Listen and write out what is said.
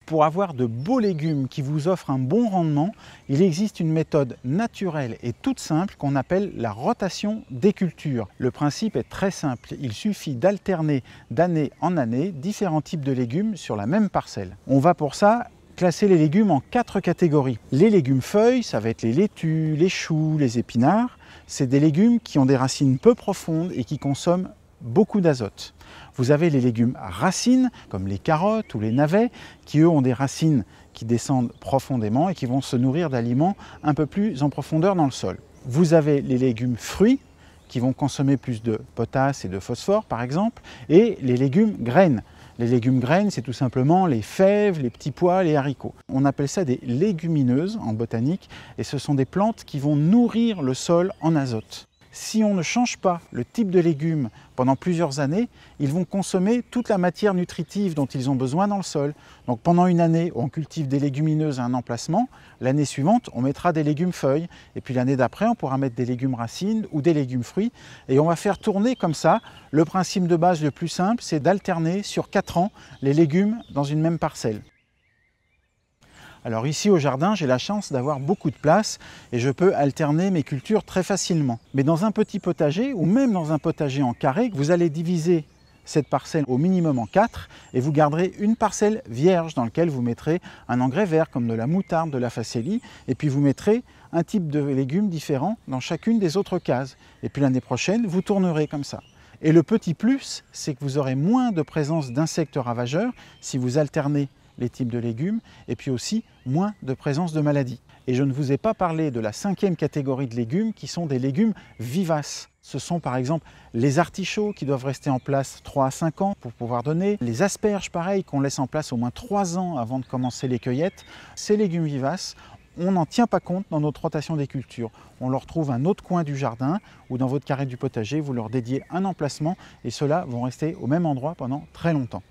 Pour avoir de beaux légumes qui vous offrent un bon rendement, il existe une méthode naturelle et toute simple qu'on appelle la rotation des cultures. Le principe est très simple, il suffit d'alterner d'année en année différents types de légumes sur la même parcelle. On va pour ça classer les légumes en 4 catégories. Les légumes feuilles, ça va être les laitues, les choux, les épinards. C'est des légumes qui ont des racines peu profondes et qui consomment beaucoup d'azote. Vous avez les légumes racines, comme les carottes ou les navets, qui eux ont des racines qui descendent profondément et qui vont se nourrir d'aliments un peu plus en profondeur dans le sol. Vous avez les légumes fruits, qui vont consommer plus de potasse et de phosphore par exemple, et les légumes graines. Les légumes graines, c'est tout simplement les fèves, les petits pois, les haricots. On appelle ça des légumineuses en botanique, et ce sont des plantes qui vont nourrir le sol en azote. Si on ne change pas le type de légumes pendant plusieurs années, ils vont consommer toute la matière nutritive dont ils ont besoin dans le sol. Donc pendant une année, on cultive des légumineuses à un emplacement. L'année suivante, on mettra des légumes feuilles. Et puis l'année d'après, on pourra mettre des légumes racines ou des légumes fruits. Et on va faire tourner comme ça. Le principe de base le plus simple, c'est d'alterner sur 4 ans les légumes dans une même parcelle. Alors ici au jardin, j'ai la chance d'avoir beaucoup de place et je peux alterner mes cultures très facilement. Mais dans un petit potager ou même dans un potager en carré, vous allez diviser cette parcelle au minimum en 4 et vous garderez une parcelle vierge dans laquelle vous mettrez un engrais vert comme de la moutarde, de la facélie, et puis vous mettrez un type de légumes différent dans chacune des autres cases. Et puis l'année prochaine, vous tournerez comme ça. Et le petit plus, c'est que vous aurez moins de présence d'insectes ravageurs si vous alternez les types de légumes, et puis aussi moins de présence de maladies. Et je ne vous ai pas parlé de la 5e catégorie de légumes qui sont des légumes vivaces. Ce sont par exemple les artichauts qui doivent rester en place 3 à 5 ans pour pouvoir donner, les asperges pareil qu'on laisse en place au moins 3 ans avant de commencer les cueillettes. Ces légumes vivaces, on n'en tient pas compte dans notre rotation des cultures. On leur trouve un autre coin du jardin ou dans votre carré du potager, vous leur dédiez un emplacement et ceux-là vont rester au même endroit pendant très longtemps.